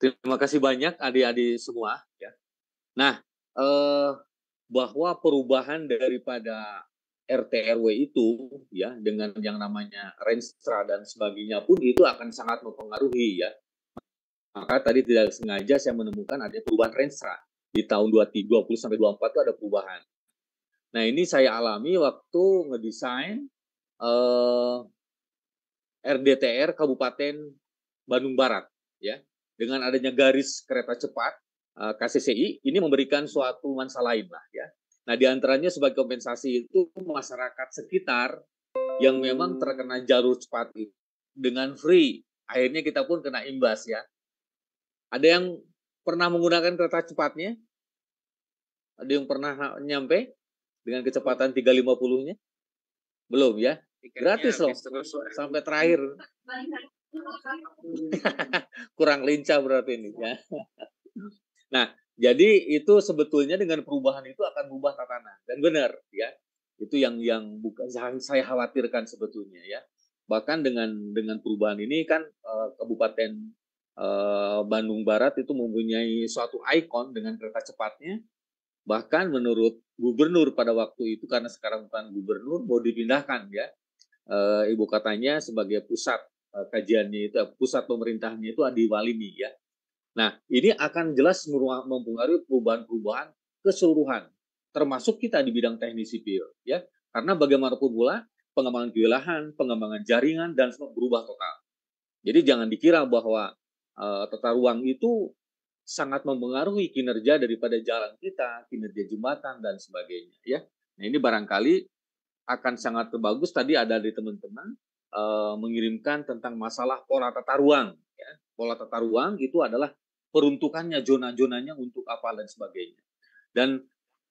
Terima kasih banyak adik-adik semua ya. Nah, eh, bahwa perubahan daripada RT RW itu ya dengan yang namanya Renstra dan sebagainya pun itu akan sangat mempengaruhi ya. Maka tadi tidak sengaja saya menemukan ada perubahan Renstra di tahun 2020 sampai 24 itu ada perubahan. Nah, ini saya alami waktu ngedesain RDTR Kabupaten Bandung Barat ya. Dengan adanya garis kereta cepat KCCI ini memberikan suatu nuansa lain lah ya. Nah, diantaranya sebagai kompensasi itu masyarakat sekitar yang memang terkena jalur cepat itu dengan free, akhirnya kita pun kena imbas ya. Ada yang pernah menggunakan kereta cepatnya? Ada yang pernah nyampe dengan kecepatan 350-nya? Belum ya? Gratis loh sampai terakhir. Kurang lincah berarti ini ya. Nah, jadi itu sebetulnya dengan perubahan itu akan berubah tatanan dan benar ya. Itu yang bukan saya khawatirkan sebetulnya ya. Bahkan dengan perubahan ini kan Kabupaten Bandung Barat itu mempunyai suatu ikon dengan kereta cepatnya. Bahkan menurut gubernur pada waktu itu karena sekarang bukan gubernur mau dipindahkan ya ibu kotanya sebagai pusat kajiannya itu pusat pemerintahnya itu di Walini ya. Nah, ini akan jelas mempengaruhi perubahan-perubahan keseluruhan, termasuk kita di bidang teknik sipil, ya. Karena bagaimanapun pula pengembangan kewilayahan, pengembangan jaringan dan semua berubah total. Jadi jangan dikira bahwa tata ruang itu sangat mempengaruhi kinerja daripada jalan kita, kinerja jembatan dan sebagainya, ya. Nah, ini barangkali akan sangat bagus tadi ada di teman-teman mengirimkan tentang masalah pola tata ruang. Ya. Pola tata ruang itu adalah peruntukannya, zona-zonanya untuk apa dan sebagainya. Dan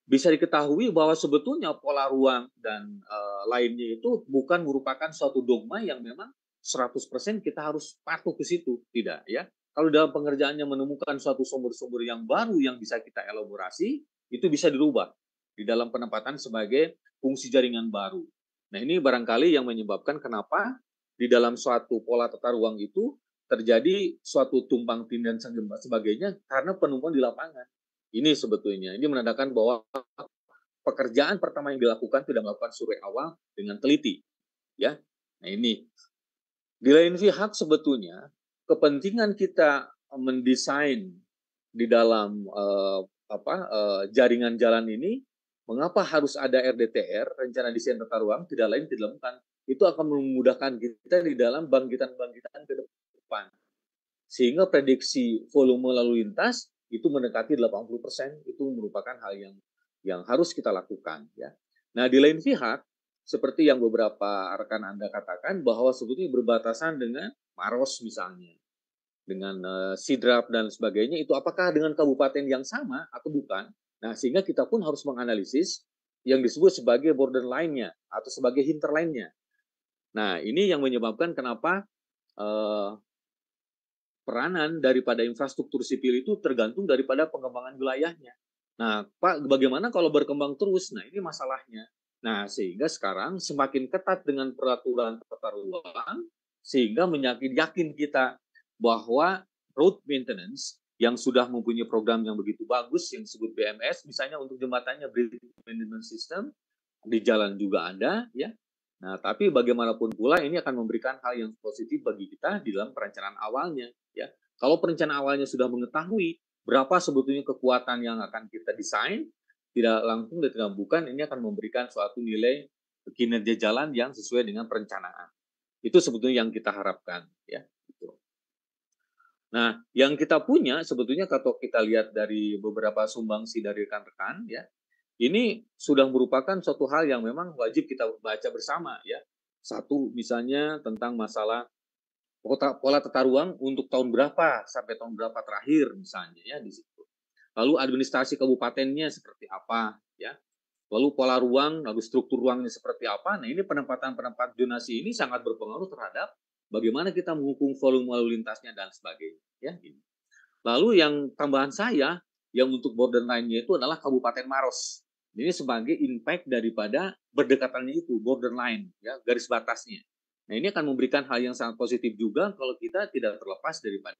bisa diketahui bahwa sebetulnya pola ruang dan lainnya itu bukan merupakan suatu dogma yang memang 100% kita harus patuh ke situ. Tidak ya. Kalau dalam pengerjaannya menemukan suatu sumber-sumber yang baru yang bisa kita elaborasi, itu bisa dirubah di dalam penempatan sebagai fungsi jaringan baru. Nah, ini barangkali yang menyebabkan kenapa di dalam suatu pola tata ruang itu terjadi suatu tumpang tindih dan sebagainya karena penemuan di lapangan. Ini sebetulnya, ini menandakan bahwa pekerjaan pertama yang dilakukan tidak melakukan survei awal dengan teliti. Ya, nah ini. Di lain pihak sebetulnya kepentingan kita mendesain di dalam jaringan jalan ini, mengapa harus ada RDTR, rencana desain tata ruang, tidak lain tidak bukan. Itu akan memudahkan kita di dalam bangkitan-bangkitan ke depan. Sehingga prediksi volume lalu lintas itu mendekati 80%, itu merupakan hal yang harus kita lakukan. Ya. Nah, di lain pihak, seperti yang beberapa rekan Anda katakan, bahwa sebetulnya berbatasan dengan Maros misalnya, dengan Sidrap dan sebagainya, itu apakah dengan kabupaten yang sama atau bukan? Nah, sehingga kita pun harus menganalisis yang disebut sebagai borderline-nya atau sebagai hinterline-nya. Nah, ini yang menyebabkan kenapa peranan daripada infrastruktur sipil itu tergantung daripada pengembangan wilayahnya. Nah, Pak, bagaimana kalau berkembang terus? Nah, ini masalahnya. Nah, sehingga sekarang semakin ketat dengan peraturan tata ruang, sehingga yakin kita bahwa road maintenance yang sudah mempunyai program yang begitu bagus, yang disebut BMS, misalnya untuk jembatannya Bridge Management System, di jalan juga ada, ya. Nah, tapi bagaimanapun pula ini akan memberikan hal yang positif bagi kita di dalam perencanaan awalnya, ya. Kalau perencanaan awalnya sudah mengetahui berapa sebetulnya kekuatan yang akan kita desain, tidak langsung dan tidak bukan, ini akan memberikan suatu nilai kinerja jalan yang sesuai dengan perencanaan. Itu sebetulnya yang kita harapkan, ya. Nah, yang kita punya sebetulnya kalau kita lihat dari beberapa sumbangsi dari rekan-rekan, ya, ini sudah merupakan suatu hal yang memang wajib kita baca bersama ya. Satu misalnya tentang masalah pola tata ruang untuk tahun berapa sampai tahun berapa terakhir misalnya ya di situ. Lalu administrasi kabupatennya seperti apa ya. Lalu pola ruang, lalu struktur ruangnya seperti apa. Nah, ini penempatan-penempatan zonasi ini sangat berpengaruh terhadap bagaimana kita mengukur volume lalu lintasnya dan sebagainya ya. Lalu yang tambahan saya yang untuk borderline-nya itu adalah Kabupaten Maros. Ini sebagai impact daripada berdekatannya itu, borderline, ya, garis batasnya. Nah, ini akan memberikan hal yang sangat positif juga kalau kita tidak terlepas daripada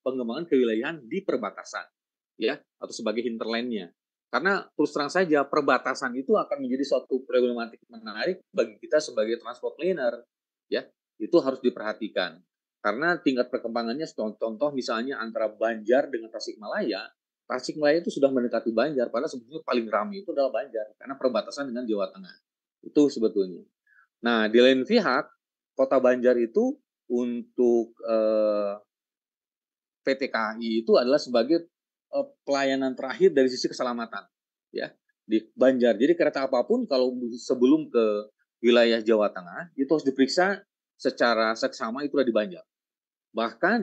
pengembangan kewilayahan di perbatasan, ya, atau sebagai hinterland-nya. Karena terus terang saja perbatasan itu akan menjadi suatu problematik menarik bagi kita sebagai transport planner, ya. Itu harus diperhatikan. Karena tingkat perkembangannya contoh misalnya antara Banjar dengan Tasikmalaya, Tasikmalaya itu sudah mendekati Banjar, padahal sebetulnya paling ramai itu adalah Banjar karena perbatasan dengan Jawa Tengah. Itu sebetulnya. Nah, di lain pihak, Kota Banjar itu untuk PT KAI itu adalah sebagai pelayanan terakhir dari sisi keselamatan, ya, di Banjar. Jadi kereta apapun kalau sebelum ke wilayah Jawa Tengah itu harus diperiksa secara seksama itu di Banjar. Bahkan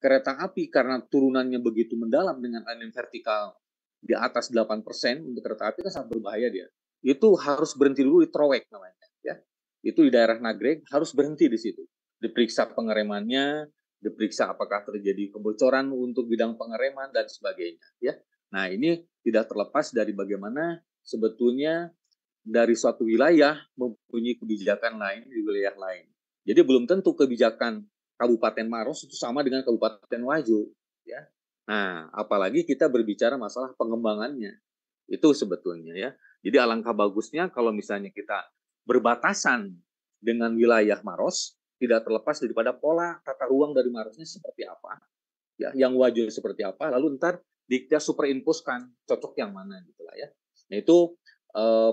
kereta api karena turunannya begitu mendalam dengan aliran vertikal di atas 8% untuk kereta api kan sangat berbahaya dia. Itu harus berhenti dulu di Trowek namanya, ya. Itu di daerah Nagreg harus berhenti di situ. Diperiksa pengeremannya, diperiksa apakah terjadi kebocoran untuk bidang pengereman dan sebagainya, ya. Nah, ini tidak terlepas dari bagaimana sebetulnya dari suatu wilayah mempunyai kebijakan lain di wilayah lain. Jadi belum tentu kebijakan Kabupaten Maros itu sama dengan Kabupaten Wajo, ya. Nah, apalagi kita berbicara masalah pengembangannya. Itu sebetulnya, ya. Jadi alangkah bagusnya kalau misalnya kita berbatasan dengan wilayah Maros, tidak terlepas daripada pola tata ruang dari Marosnya seperti apa, ya, yang Wajo seperti apa, lalu ntar kita superimpuskan cocok yang mana gitu lah, ya. Nah, itu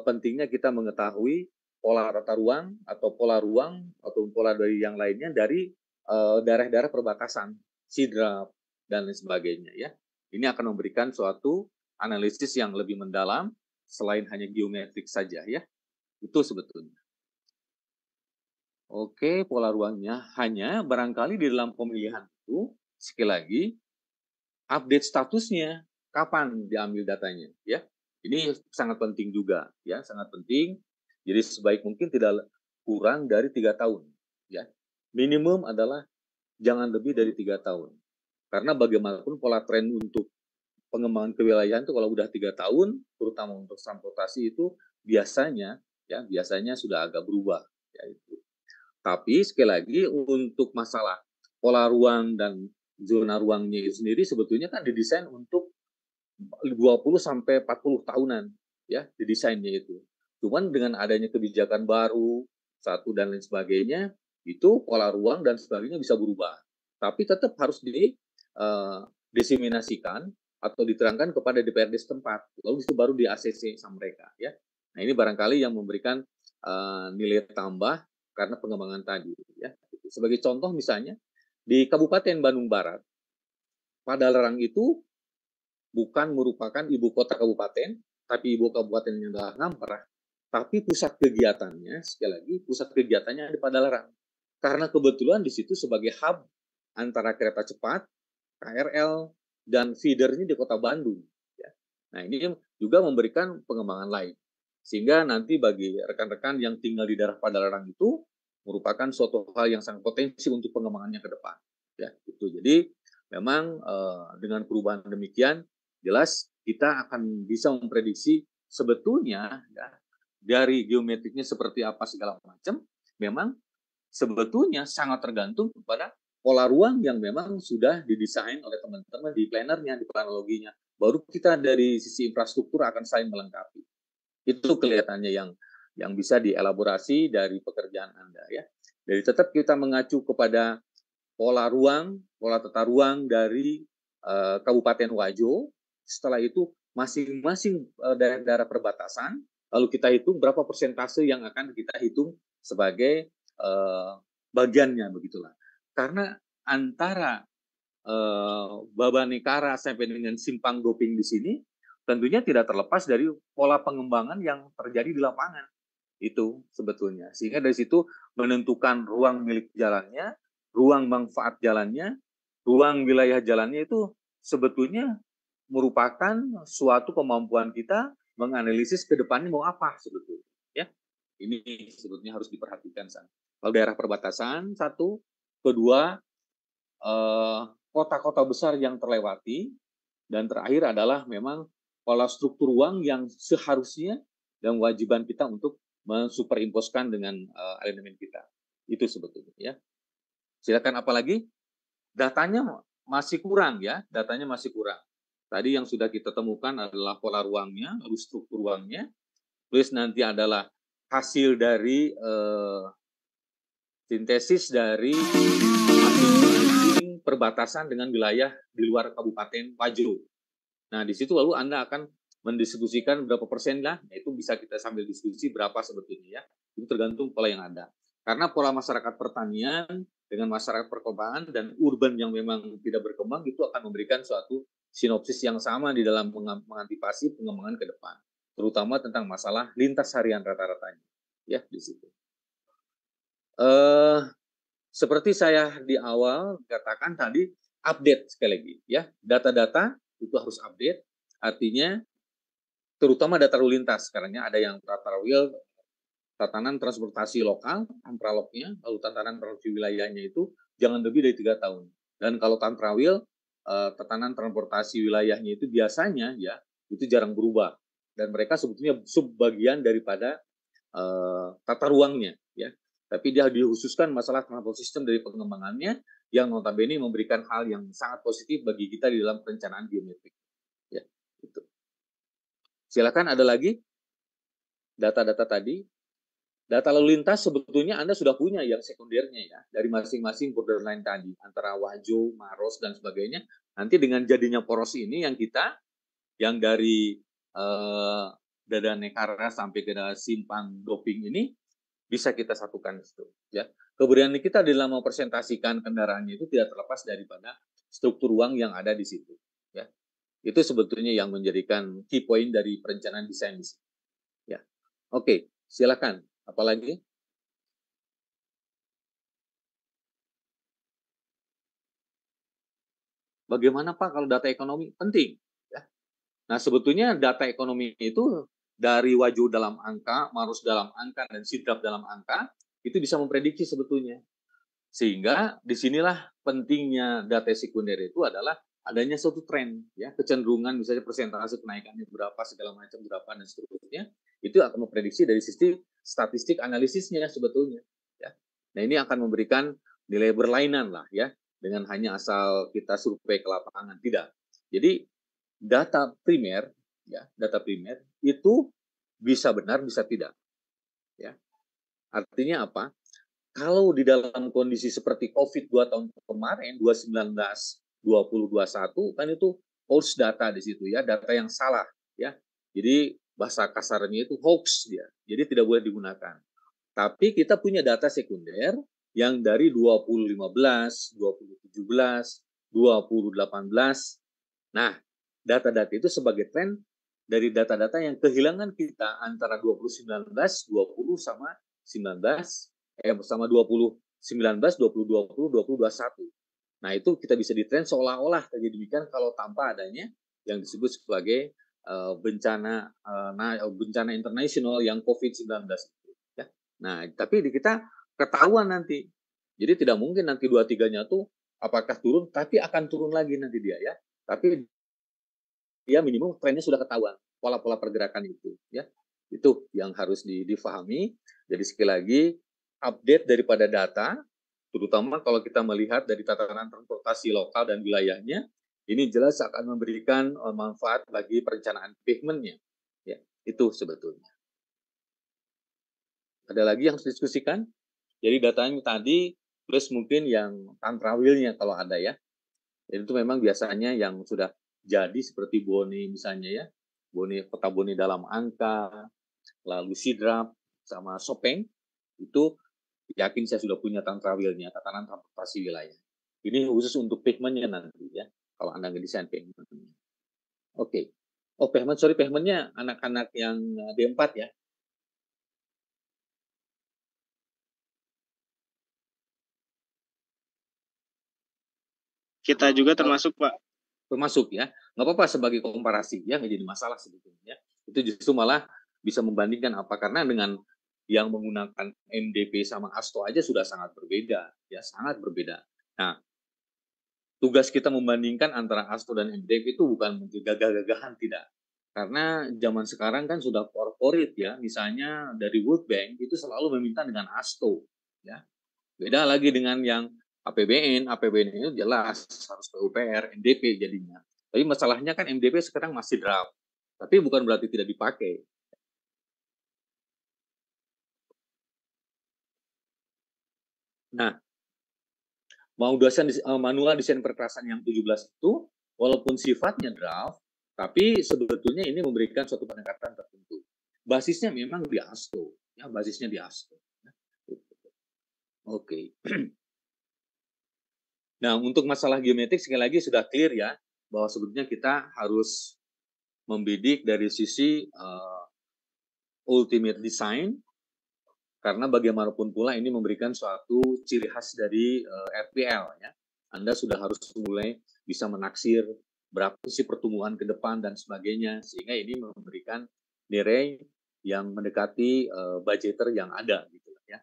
pentingnya kita mengetahui pola tata ruang atau pola ruang atau pola dari yang lainnya dari daerah-daerah perbatasan, sidrap dan lain sebagainya, ya. Ini akan memberikan suatu analisis yang lebih mendalam selain hanya geometrik saja, ya. Itu sebetulnya. Oke, pola ruangnya hanya barangkali di dalam pemilihan itu sekali lagi update statusnya kapan diambil datanya, ya. Ini sangat penting juga, ya, sangat penting. Jadi sebaik mungkin tidak kurang dari 3 tahun, ya. Minimum adalah jangan lebih dari 3 tahun. Karena bagaimanapun pola tren untuk pengembangan kewilayahan itu kalau udah 3 tahun, terutama untuk transportasi itu biasanya, ya, biasanya sudah agak berubah, ya itu. Tapi sekali lagi untuk masalah pola ruang dan zona ruangnya itu sendiri sebetulnya kan didesain untuk 20 sampai 40 tahunan, ya, didesainnya itu. Cuman dengan adanya kebijakan baru, satu dan lain sebagainya, itu pola ruang dan sebagainya bisa berubah. Tapi tetap harus diseminasikan atau diterangkan kepada DPRD setempat. Lalu itu baru di ACC sama mereka, ya. Nah, ini barangkali yang memberikan nilai tambah karena pengembangan tadi, ya. Sebagai contoh misalnya di Kabupaten Bandung Barat, Padalarang itu bukan merupakan ibu kota kabupaten, tapi ibu kabupatennya adalah Ngamprah. Tapi pusat kegiatannya, sekali lagi, pusat kegiatannya di Padalarang. Karena kebetulan di situ sebagai hub antara kereta cepat, KRL, dan feedernya di kota Bandung. Ya. Nah, ini juga memberikan pengembangan lain. Sehingga nanti bagi rekan-rekan yang tinggal di daerah Padalarang itu merupakan suatu hal yang sangat potensi untuk pengembangannya ke depan. Ya, itu. Jadi memang dengan perubahan demikian, jelas kita akan bisa memprediksi sebetulnya, ya, dari geometriknya seperti apa segala macam, memang sebetulnya sangat tergantung kepada pola ruang yang memang sudah didesain oleh teman-teman di plannernya, di planologinya. Baru kita dari sisi infrastruktur akan saling melengkapi. Itu kelihatannya yang bisa dielaborasi dari pekerjaan Anda, ya. Jadi tetap kita mengacu kepada pola ruang, pola tata ruang dari Kabupaten Wajo. Setelah itu masing-masing daerah-daerah perbatasan, lalu kita hitung berapa persentase yang akan kita hitung sebagai bagiannya, begitulah. Karena antara Babanekara sampai dengan Simpang Doping di sini, tentunya tidak terlepas dari pola pengembangan yang terjadi di lapangan. Itu sebetulnya. Sehingga dari situ menentukan ruang milik jalannya, ruang manfaat jalannya, ruang wilayah jalannya itu sebetulnya merupakan suatu kemampuan kita menganalisis ke depannya mau apa sebetulnya. Ya, ini sebetulnya harus diperhatikan. Kalau daerah perbatasan, satu. Kedua, kota-kota besar yang terlewati. Dan terakhir adalah memang pola struktur ruang yang seharusnya dan wajiban kita untuk mensuperimposkan dengan elemen kita. Itu sebetulnya, ya. Silakan apalagi datanya masih kurang ya, datanya masih kurang. Tadi yang sudah kita temukan adalah pola ruangnya, lalu struktur ruangnya, plus nanti adalah hasil dari sintesis dari masing-masing perbatasan dengan wilayah di luar Kabupaten Wajo. Nah, di situ lalu Anda akan mendiskusikan berapa persen lah, nah, itu bisa kita sambil diskusi berapa sebetulnya ya. Itu tergantung pola yang ada. Karena pola masyarakat pertanian dengan masyarakat perkembangan dan urban yang memang tidak berkembang itu akan memberikan suatu sinopsis yang sama di dalam mengantisipasi pengembangan ke depan, terutama tentang masalah lintas harian rata-ratanya. Ya, di situ. Seperti saya di awal katakan tadi, update sekali lagi ya. Data-data itu harus update, artinya terutama data lalu lintas. Sekarangnya ada yang tatanan transportasi lokal, Tanprawilnya, lalu tatanan transportasi wilayahnya itu jangan lebih dari 3 tahun. Dan kalau Tanprawil, tatanan transportasi wilayahnya itu biasanya ya, itu jarang berubah. Dan mereka sebetulnya subbagian daripada tata ruangnya ya. Tapi dia dikhususkan masalah transport system dari pengembangannya yang notabene memberikan hal yang sangat positif bagi kita di dalam perencanaan biometrik. Ya, itu. Silakan ada lagi data-data tadi. Data lalu lintas sebetulnya Anda sudah punya yang sekundernya ya, dari masing-masing borderline tadi, antara Wajo, Maros, dan sebagainya. Nanti dengan jadinya poros ini yang kita, yang dari Dadanekara sampai ke Simpang Doping ini, bisa kita satukan itu ya. Kemudian kita dalam mempresentasikan kendaraannya itu tidak terlepas daripada struktur ruang yang ada di situ ya. Itu sebetulnya yang menjadikan key point dari perencanaan desain di situ ya. Oke, silakan. Apalagi? Bagaimana Pak kalau data ekonomi? Penting ya. Nah, sebetulnya data ekonomi itu dari Wajo dalam angka, Marus dalam angka, dan Sidrap dalam angka, itu bisa memprediksi sebetulnya. Sehingga disinilah pentingnya data sekunder itu adalah adanya suatu tren, ya, kecenderungan misalnya persentase kenaikannya berapa, segala macam berapa, dan seterusnya, itu akan memprediksi dari sisi statistik analisisnya sebetulnya. Ya. Nah, ini akan memberikan nilai berlainan lah ya, dengan hanya asal kita survei ke lapangan. Tidak. Jadi, data primer, ya, data primer itu bisa benar, bisa tidak. Ya. Artinya apa? Kalau di dalam kondisi seperti COVID 2 tahun kemarin, 2019, 2021, kan itu false data di situ ya, data yang salah ya. Jadi bahasa kasarnya itu hoax dia. Jadi tidak boleh digunakan. Tapi kita punya data sekunder yang dari 2015, 2017, 2018. Nah, data-data itu sebagai tren dari data-data yang kehilangan kita antara 2019, 20 sama 19 sama 2019, 2020, 2021. Nah, itu kita bisa ditren seolah-olah terjadi demikian kalau tanpa adanya yang disebut sebagai bencana internasional yang COVID-19 ya. Nah, tapi di kita ketahuan nanti. Jadi tidak mungkin nanti 2-3-nya tuh apakah turun, tapi akan turun lagi nanti dia ya. Tapi dia minimum trennya sudah ketahuan, pola-pola pergerakan itu ya. Itu yang harus difahami. Jadi sekali lagi update daripada data, terutama kalau kita melihat dari tatanan transportasi lokal dan wilayahnya, ini jelas akan memberikan manfaat bagi perencanaan pavementnya. Ya, itu sebetulnya. Ada lagi yang harus diskusikan? Jadi datanya tadi, plus mungkin yang Tanprawilnya kalau ada ya. Jadi itu memang biasanya yang sudah jadi seperti Boni misalnya ya, peta Boni dalam angka, lalu Sidrap sama Sopeng, itu yakin saya sudah punya Tanprawilnya, tatanan transportasi wilayah. Ini khusus untuk pavementnya nanti ya, kalau Anda ngedesain pavementnya. Oke. Oh, pavementnya anak-anak yang D4 ya. Kita juga termasuk, Pak. Termasuk ya. Nggak apa-apa sebagai komparasi ya, nggak jadi masalah sebetulnya. Itu justru malah bisa membandingkan apa, karena dengan yang menggunakan MDP sama ASTO aja sudah sangat berbeda ya, sangat berbeda. Nah, tugas kita membandingkan antara ASTO dan MDP itu bukan gagah-gagahan, tidak. Karena zaman sekarang kan sudah corporate ya, misalnya dari World Bank itu selalu meminta dengan ASTO ya. Beda lagi dengan yang APBN itu jelas harus PUPR, MDP jadinya. Tapi masalahnya kan MDP sekarang masih draft. Tapi bukan berarti tidak dipakai. Nah, manual desain perkerasan yang 17 itu, walaupun sifatnya draft, tapi sebetulnya ini memberikan suatu pendekatan tertentu. Basisnya memang di ASTO, ya basisnya di ASTO. Oke. Nah, untuk masalah geometrik sekali lagi sudah clear ya, bahwa sebetulnya kita harus membidik dari sisi ultimate design, karena bagaimanapun pula ini memberikan suatu ciri khas dari RPL ya. Anda sudah harus mulai bisa menaksir berapa sih pertumbuhan ke depan dan sebagainya, sehingga ini memberikan nilai yang mendekati budgeter yang ada gitu ya.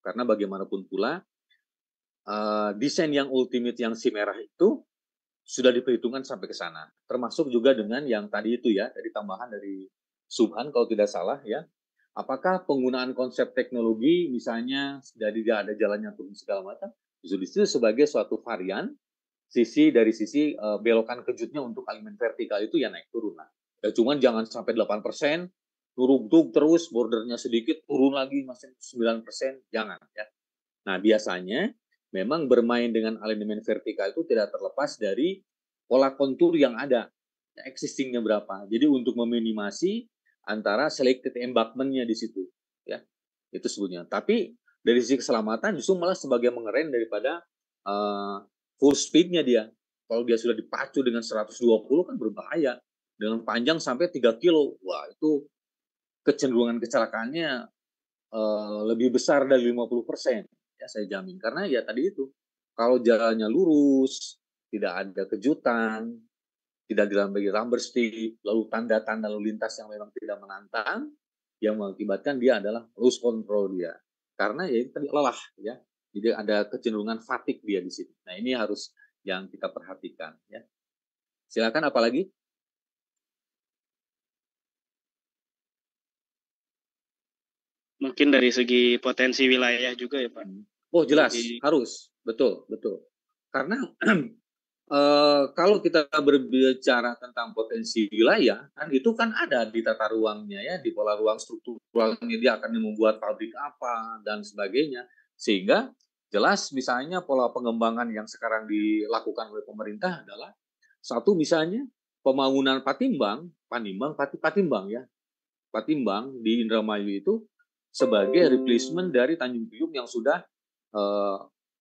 Karena bagaimanapun pula desain yang ultimate yang si merah itu sudah diperhitungkan sampai ke sana. Termasuk juga dengan yang tadi itu ya, dari tambahan dari Subhan kalau tidak salah ya. Apakah penggunaan konsep teknologi misalnya dari tidak ada jalannya turun segala macam justru sebagai suatu varian dari sisi belokan kejutnya untuk alignment vertikal itu ya naik turun lah. Ya cuman jangan sampai 8%, turun terus bordernya sedikit turun lagi masih 9%, jangan ya. Nah, biasanya memang bermain dengan alignment vertikal itu tidak terlepas dari pola kontur yang ada, existingnya berapa. Jadi untuk meminimasi antara selected embankment-nya di situ, ya itu sebutnya. Tapi dari sisi keselamatan justru malah sebagai mengerem daripada full speed-nya dia. Kalau dia sudah dipacu dengan 120 kan berbahaya. Dengan panjang sampai 3 kilo, wah itu kecenderungan kecelakaannya lebih besar dari 50%. Ya saya jamin. Karena ya tadi itu, kalau jalannya lurus, tidak ada kejutan, tidak dilambagi rubber stick, lalu tanda-tanda lalu lintas yang memang tidak menantang, yang mengakibatkan dia adalah lose control dia. Karena ya tadi lelah ya. Jadi ada kecenderungan fatigue dia di sini. Nah, ini harus yang kita perhatikan ya. Silakan apalagi? Mungkin dari segi potensi wilayah juga ya Pak. Oh jelas, harus, betul. Karena kalau kita berbicara tentang potensi wilayah, kan itu kan ada di tata ruangnya ya, di pola ruang strukturalnya dia akan membuat pabrik apa dan sebagainya, sehingga jelas misalnya pola pengembangan yang sekarang dilakukan oleh pemerintah adalah satu misalnya pembangunan Patimbang ya, Patimbang di Indramayu itu sebagai replacement dari Tanjung Priuk yang sudah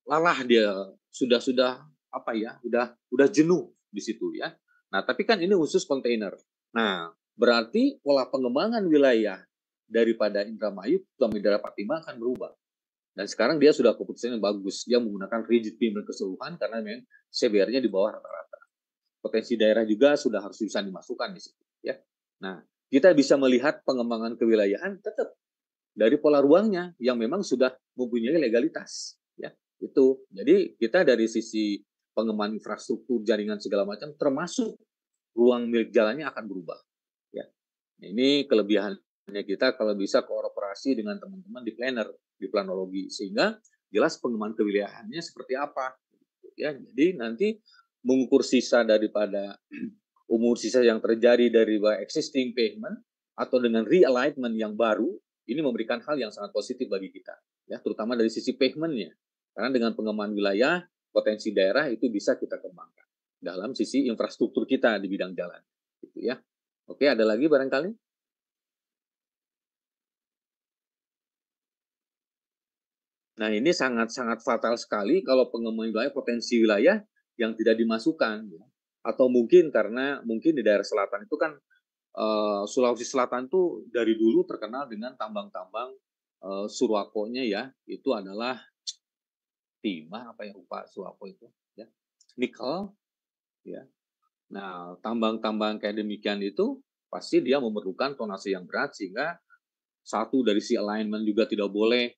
lalah dia, sudah apa ya, udah jenuh di situ ya. Nah, tapi kan ini khusus kontainer. Nah, berarti pola pengembangan wilayah daripada Indramayu ke daerah Patimbang akan berubah. Dan sekarang dia sudah keputusan yang bagus. Dia menggunakan rigid beam keseluruhan karena memang CBR-nya di bawah rata-rata. Potensi daerah juga sudah harus bisa dimasukkan di situ ya. Nah, kita bisa melihat pengembangan kewilayahan tetap dari pola ruangnya yang memang sudah mempunyai legalitas ya. Itu. Jadi kita dari sisi pengembangan infrastruktur jaringan segala macam termasuk ruang milik jalannya akan berubah ya. Ini kelebihannya kita kalau bisa kooperasi dengan teman-teman di planner, di planologi, sehingga jelas pengembangan kewilayahannya seperti apa ya. Jadi nanti mengukur sisa daripada umur sisa yang terjadi dari existing pavement atau dengan realignment yang baru, ini memberikan hal yang sangat positif bagi kita ya, terutama dari sisi pavementnya. Karena dengan pengembangan wilayah, potensi daerah itu bisa kita kembangkan dalam sisi infrastruktur kita di bidang jalan gitu ya. Oke, ada lagi barangkali? Nah, ini sangat-sangat fatal sekali kalau pengembangan wilayah, potensi wilayah yang tidak dimasukkan ya. Atau mungkin karena mungkin di daerah selatan itu kan Sulawesi Selatan tuh dari dulu terkenal dengan tambang-tambang surwakonya ya, itu adalah timah apa yang rupa surwako itu ya, nikel ya. Nah, tambang-tambang kayak demikian itu pasti dia memerlukan tonase yang berat, sehingga satu dari si alignment juga tidak boleh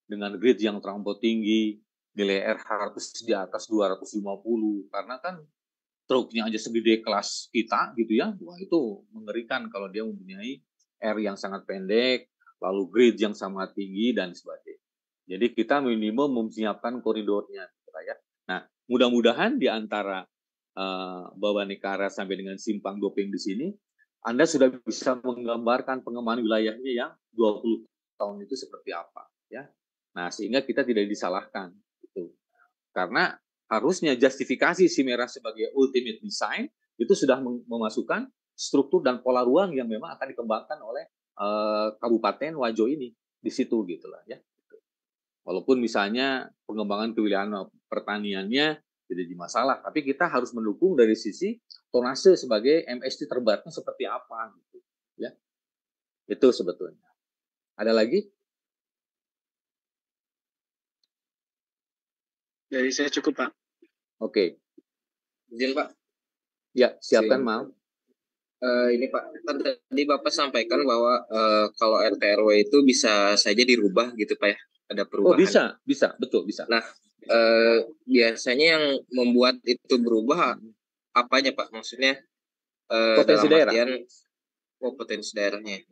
dengan grid yang terlampau tinggi, nilai RH harus di atas 250, karena kan truknya aja segede kelas kita gitu ya, wah itu mengerikan kalau dia mempunyai R yang sangat pendek, lalu grid yang sangat tinggi dan sebagainya. Jadi kita minimum menyiapkan koridornya. lah ya. Nah, mudah-mudahan di antara Bawah sampai dengan Simpang Doping di sini, Anda sudah bisa menggambarkan pengembangan wilayahnya yang 20 tahun itu seperti apa, ya. Nah, sehingga kita tidak disalahkan, gitu. Karena harusnya justifikasi si merah sebagai ultimate design itu sudah memasukkan struktur dan pola ruang yang memang akan dikembangkan oleh Kabupaten Wajo ini di situ gitulah ya. Walaupun misalnya pengembangan kewilayahan pertaniannya tidak jadi masalah, tapi kita harus mendukung dari sisi tonase sebagai MST terbatasnya seperti apa gitu ya. Itu sebetulnya. Ada lagi? Dari saya cukup, Pak. Oke. Izin Pak. Ya, siapkan Mal. Ini Pak, tadi Bapak sampaikan bahwa kalau RT RW itu bisa saja dirubah gitu Pak ya, ada perubahan. Oh bisa, betul bisa. Nah, biasanya yang membuat itu berubah apanya Pak? Maksudnya potensi daerah. Potensi daerahnya.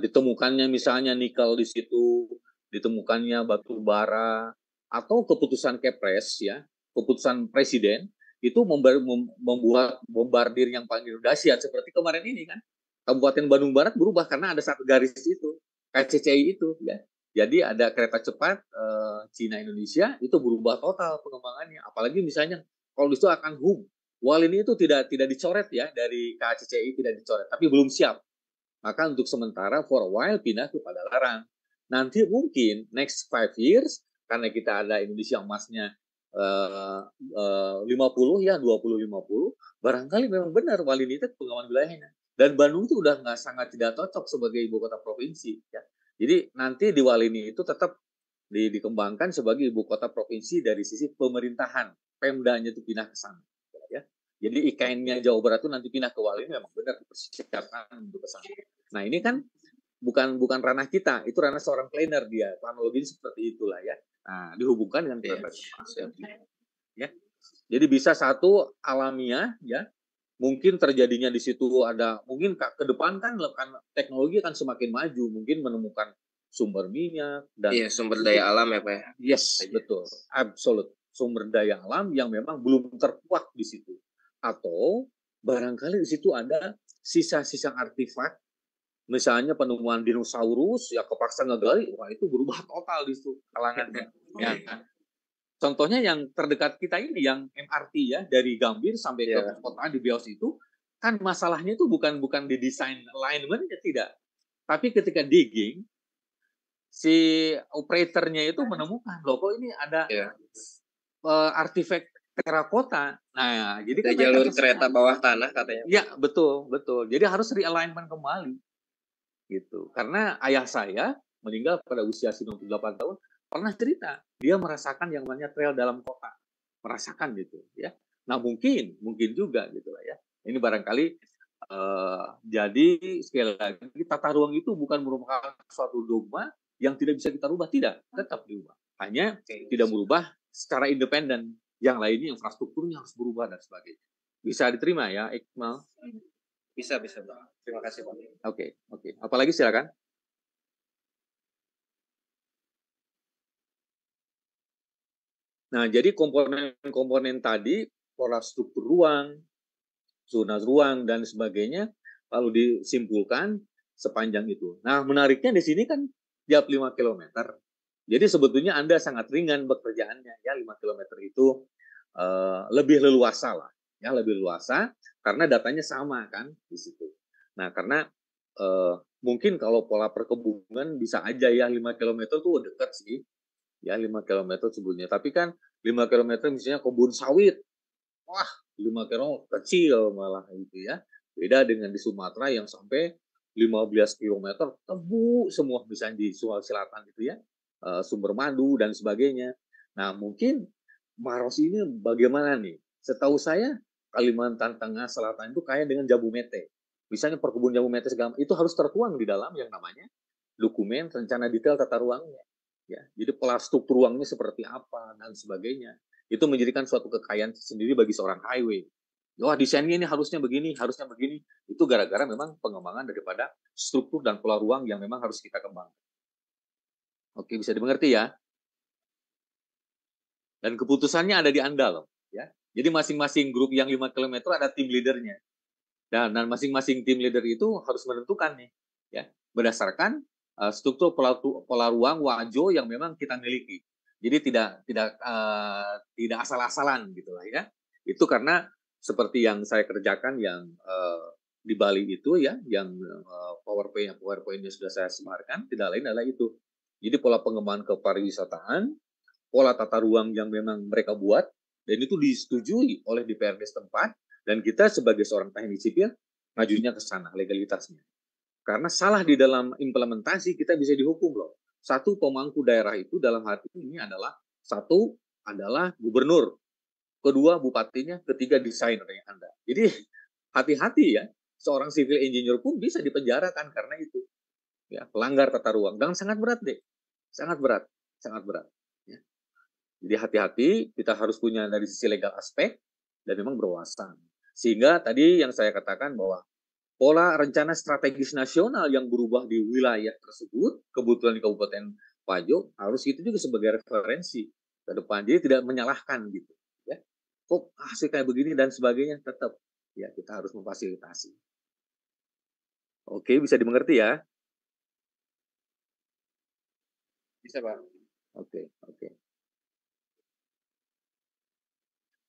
Ditemukannya misalnya nikel di situ, ditemukannya batu bara, atau keputusan Kepres ya, keputusan Presiden itu membuat bombardir yang paling dahsyat seperti kemarin ini kan. Kabupaten Bandung Barat berubah karena ada satu garis itu, KCCI itu ya. Jadi ada kereta cepat Cina Indonesia itu berubah total pengembangannya. Apalagi misalnya kalau itu akan hub. Walini itu tidak dicoret ya dari KCCI tidak dicoret, tapi belum siap. Maka untuk sementara for a while pindah ke Padalarang. Nanti mungkin next 5 years karena kita ada Indonesia emasnya 50 ya 20-50 barangkali memang benar Walini itu pengembangan wilayahnya dan Bandung itu udah nggak sangat tidak cocok sebagai ibu kota provinsi ya. Jadi nanti di Walini itu tetap dikembangkan sebagai ibu kota provinsi dari sisi pemerintahan, Pemdanya itu pindah ke sana ya. Jadi IKN-nya Jawa Barat itu nanti pindah ke Walini memang benar dipersiapkan untuk ke sana. Nah, ini kan bukan ranah kita, itu ranah seorang planner dia. Kronologinya seperti itulah ya. Nah, dihubungkan dengan kereta cepat. Ya. Jadi bisa satu alamiah ya. Mungkin terjadinya di situ ada mungkin ke depan kan teknologi akan semakin maju, mungkin menemukan sumber minyak dan sumber daya alam ya Pak ya. Yes, betul. Absolut. Sumber daya alam yang memang belum terkuak di situ. Atau barangkali di situ ada sisa-sisa artefak. Misalnya penemuan dinosaurus, ya kepaksa ngegali, wah itu berubah total di situ kalangannya. Ya. Contohnya yang terdekat kita ini, yang MRT ya, dari Gambir sampai ke kota di Bios itu, kan masalahnya itu bukan di desain alignment-nya tidak. Tapi ketika digging, si operatornya itu menemukan, loh kok ini ada artefak terakota. Nah, jadi kan jalur kereta bawah tanah katanya. Ya, betul. Jadi harus realignment kembali. Gitu. Karena ayah saya meninggal pada usia 98 tahun pernah cerita dia merasakan yang namanya trail dalam kota, merasakan gitu ya. Nah mungkin juga gitu lah ya. Ini barangkali jadi sekali lagi tata ruang itu bukan merupakan suatu dogma yang tidak bisa kita rubah, tidak, tetap diubah. Hanya tidak berubah secara independen. Yang lainnya infrastrukturnya harus berubah dan sebagainya. Bisa diterima ya, Iqmal? Bisa Bang. Terima kasih Pak. Oke. Apalagi silakan. Nah, jadi komponen-komponen tadi, pola struktur ruang, zona ruang dan sebagainya, lalu disimpulkan sepanjang itu. Nah, menariknya di sini kan tiap 5 km. Jadi sebetulnya Anda sangat ringan pekerjaannya ya 5 km itu lebih leluasa lah, ya lebih leluasa karena datanya sama kan di situ. Nah, karena mungkin kalau pola perkebunan bisa aja ya 5 km tuh dekat sih. Ya 5 km sebetulnya. Tapi kan 5 km misalnya kebun sawit. Wah, 5 km kecil malah gitu ya. Beda dengan di Sumatera yang sampai 15 km tebu semua misalnya di Sulawesi Selatan gitu ya. Sumber madu dan sebagainya. Nah, mungkin Maros ini bagaimana nih? Setahu saya Kalimantan Tengah Selatan itu kaya dengan jambu mete. Misalnya perkebunan jambu mete segala itu harus tertuang di dalam yang namanya dokumen rencana detail tata ruangnya. Ya, jadi pola struktur ruangnya seperti apa dan sebagainya. Itu menjadikan suatu kekayaan sendiri bagi seorang highway. Wah, desainnya ini harusnya begini, harusnya begini. Itu gara-gara memang pengembangan daripada struktur dan pola ruang yang memang harus kita kembangkan. Oke, bisa dimengerti ya? Dan keputusannya ada di Anda loh, ya. Jadi masing-masing grup yang 5 km ada tim leadernya. Dan masing-masing tim leader itu harus menentukan nih, ya, berdasarkan struktur pola ruang wajo yang memang kita miliki. Jadi tidak asal-asalan gitulah ya. Itu karena seperti yang saya kerjakan yang di Bali itu ya, yang PowerPoint-nya sudah saya sebarkan, tidak lain adalah itu. Jadi pola pengembangan kepariwisataan, pola tata ruang yang memang mereka buat, dan itu disetujui oleh DPRD setempat, dan kita sebagai seorang teknik sipil ngajunya ke sana legalitasnya. Karena salah di dalam implementasi kita bisa dihukum loh. Satu, pemangku daerah itu dalam hati ini adalah satu adalah gubernur, kedua bupatinya, ketiga desainernya Anda. Jadi hati-hati ya, seorang civil engineer pun bisa dipenjarakan karena itu. Ya, pelanggar tata ruang dan sangat berat deh. Sangat berat, sangat berat. Ya. Jadi hati-hati, kita harus punya dari sisi legal aspek dan memang berwawasan. Sehingga tadi yang saya katakan bahwa pola rencana strategis nasional yang berubah di wilayah tersebut, kebetulan di Kabupaten Pajo, harus itu juga sebagai referensi ke depan. Jadi tidak menyalahkan gitu. Ya. Kok hasil kayak begini dan sebagainya, tetap ya kita harus memfasilitasi. Oke, bisa dimengerti ya? Bisa, Pak. Oke.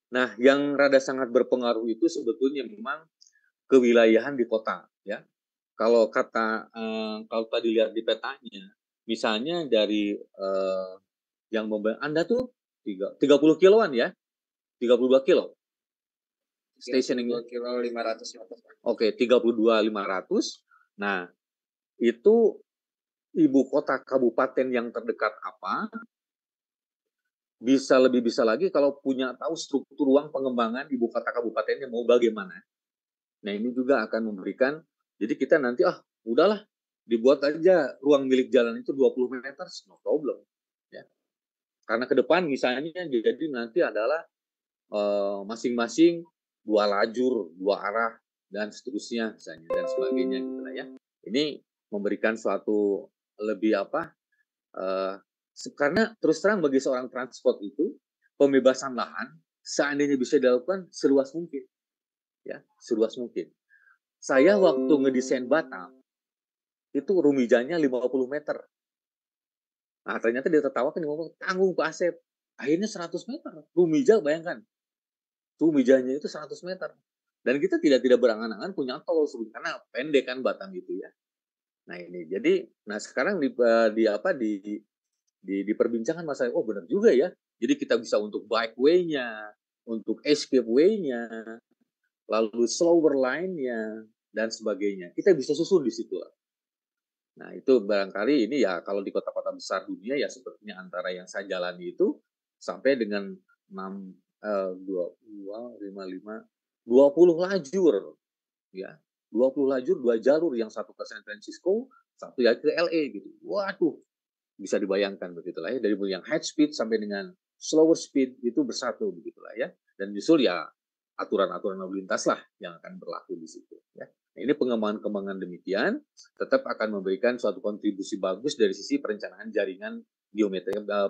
Nah, yang rada sangat berpengaruh itu sebetulnya memang kewilayahan di kota, ya. Kalau tadi lihat di petanya, misalnya dari yang Anda tuh 30 kiloan ya, 32 kilo. Stationing-nya. 32 kilo 500 meter. Oke, 32.500. Nah, itu ibu kota kabupaten yang terdekat apa? Lebih bisa lagi kalau punya tahu struktur ruang pengembangan ibu kota kabupatennya mau bagaimana. Nah, ini juga akan memberikan, jadi kita nanti udahlah dibuat aja ruang milik jalan itu 20 meter, no problem. Ya. Karena ke depan misalnya jadi nanti adalah masing-masing 2 lajur, 2 arah dan seterusnya misalnya dan sebagainya gitu lah ya. Ini memberikan suatu lebih karena terus terang bagi seorang transport itu pembebasan lahan seandainya bisa dilakukan seluas mungkin. Ya, seluas mungkin. Saya waktu ngedesain Batam itu rumijanya 50 meter. Nah, ternyata dia tertawakan, ngomong, tanggung Pak Asep. Akhirnya 100 meter. Rumija, bayangkan. Rumijanya itu 100 meter. Dan kita tidak berangan-angan punya tol karena pendek kan Batam itu ya. Nah, ini. Jadi, sekarang diperbincangkan masalah, benar juga ya. Jadi kita bisa untuk bike way-nya, untuk escape way-nya, lalu slower line-nya, dan sebagainya. Kita bisa susun di situ. Nah, itu barangkali ini ya kalau di kota-kota besar dunia ya sepertinya antara yang saya jalani itu sampai dengan 20 lajur ya. 20 lajur, 2 jalur, yang satu ke San Francisco, satu lagi ke LA gitu. Waduh, bisa dibayangkan begitulah ya, dari yang high speed sampai dengan slower speed itu bersatu begitulah ya. Dan justru ya aturan-aturan lalu lintas lah yang akan berlaku di situ ya. Nah, ini pengembangan demikian tetap akan memberikan suatu kontribusi bagus dari sisi perencanaan jaringan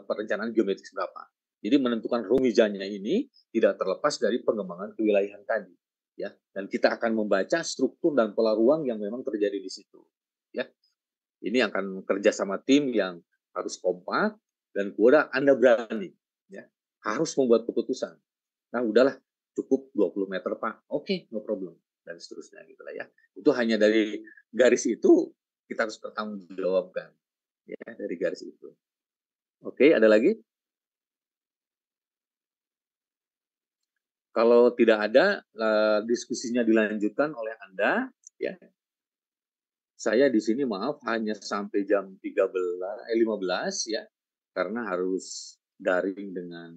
perencanaan geometris berapa. Jadi menentukan rumijanya ini tidak terlepas dari pengembangan kewilayahan tadi ya. Dan kita akan membaca struktur dan pola ruang yang memang terjadi di situ ya. Ini akan kerja sama tim yang harus kompak dan kuda Anda berani ya. Harus membuat keputusan. Nah, udahlah cukup 20 meter Pak. Oke, no problem dan seterusnya gitu lah ya. Itu hanya dari garis itu kita harus bertanggungjawabkan ya dari garis itu. Oke, ada lagi? Kalau tidak ada, diskusinya dilanjutkan oleh Anda ya. Saya di sini maaf hanya sampai jam 15 ya, karena harus daring dengan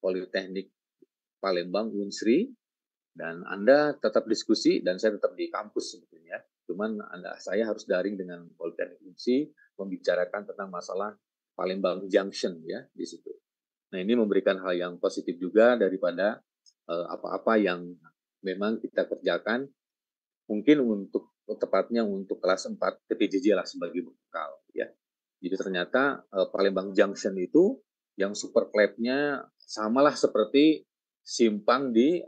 Politeknik Palembang Unsri, dan Anda tetap diskusi dan saya tetap di kampus sebetulnya. Cuman saya harus daring dengan Politeknik Unsri membicarakan tentang masalah Palembang Junction ya di situ. Nah, ini memberikan hal yang positif juga daripada apa-apa yang memang kita kerjakan mungkin untuk tepatnya untuk kelas 4 PTJJ lah sebagai bekal ya. Jadi ternyata Palembang Junction itu yang super clap-nya samalah seperti simpang di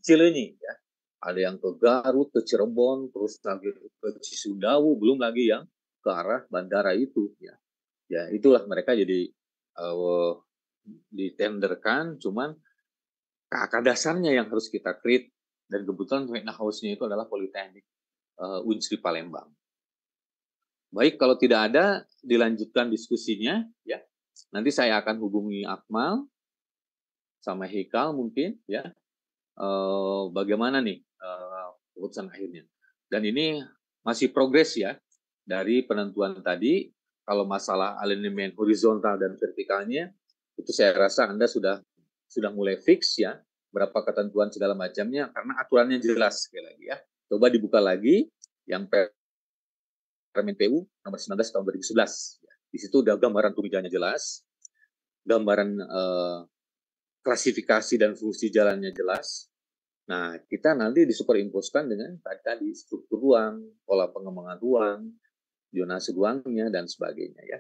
Cileunyi ya. Ada yang ke Garut, ke Cirebon, terus lagi ke Cisundawu, belum lagi yang ke arah bandara itu ya. Ya itulah mereka jadi ditenderkan, cuman kakak dasarnya yang harus kita create, dan kebetulan house-nya itu adalah Politeknik Unsri Palembang. Baik, kalau tidak ada, dilanjutkan diskusinya ya. Nanti saya akan hubungi Akmal sama Hikal mungkin ya. Bagaimana nih keputusan akhirnya. Dan ini masih progres ya dari penentuan tadi. Kalau masalah alignment horizontal dan vertikalnya, itu saya rasa Anda sudah mulai fix ya, berapa ketentuan segala macamnya, karena aturannya jelas sekali lagi ya. Coba dibuka lagi yang Permen PU nomor 19 tahun 2011. Di situ udah gambaran rumijanya jelas, gambaran klasifikasi dan fungsi jalannya jelas. Nah, kita nanti disuperimpuskan dengan tadi struktur ruang, pola pengembangan ruang, zonasi ruangnya, dan sebagainya ya.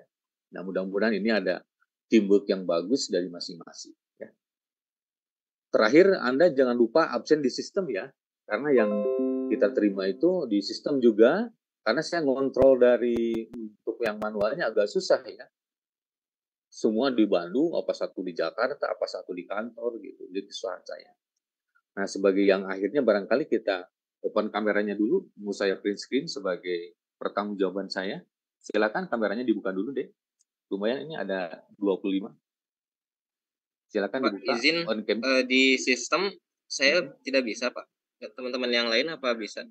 Nah, mudah-mudahan ini ada teamwork yang bagus dari masing-masing. Ya. Terakhir, Anda jangan lupa absen di sistem ya, karena yang kita terima itu di sistem juga, karena saya ngontrol dari untuk yang manualnya agak susah ya. Semua di Bandung, apa satu di Jakarta, apa satu di kantor gitu, jadi kesusahan saya. Nah, sebagai yang akhirnya barangkali kita open kameranya dulu, mau saya print screen sebagai pertanggungjawaban saya. Silakan kameranya dibuka dulu deh. Lumayan ini ada 25. Silakan Pak, dibuka izin on cam. di sistem saya tidak bisa, Pak. Teman-teman yang lain apa bisa?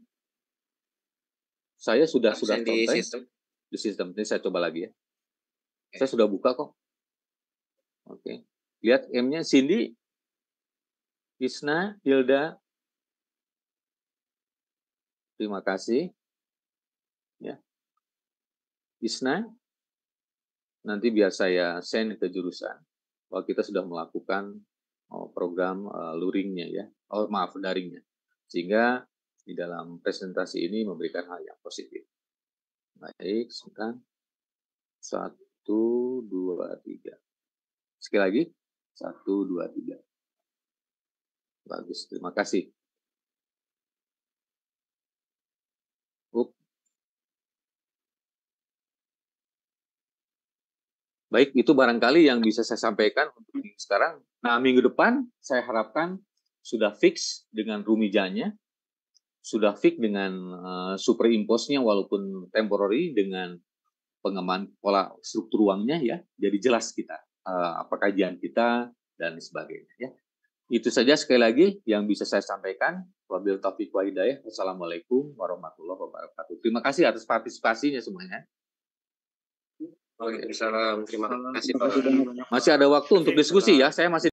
Saya sudah Absen di contain sistem. di sistem. Ini saya coba lagi ya. Oke. Saya sudah buka kok. Oke. Lihat M-nya Cindy, Isna, Hilda. Terima kasih. Ya. Isna, nanti biar saya send ke jurusan bahwa kita sudah melakukan program luringnya ya. Oh maaf, daringnya. Sehingga di dalam presentasi ini memberikan hal yang positif. Baik, sebentar. 1, 2, 3. Sekali lagi. 1, 2, 3. Bagus, terima kasih. Baik, itu barangkali yang bisa saya sampaikan untuk minggu sekarang. Nah, minggu depan saya harapkan sudah fix dengan rumijanya, sudah fix dengan superimpose-nya walaupun temporary, dengan pengembangan pola struktur ruangnya ya. Jadi jelas kita apa kajian kita dan sebagainya ya. Itu saja sekali lagi yang bisa saya sampaikan. Wabillahi taufiq wal hidayah. Wassalamualaikum warahmatullahi wabarakatuh. Terima kasih atas partisipasinya semuanya. Waalaikumsalam. Terima kasih, Pak. Masih ada waktu untuk diskusi ya. Saya masih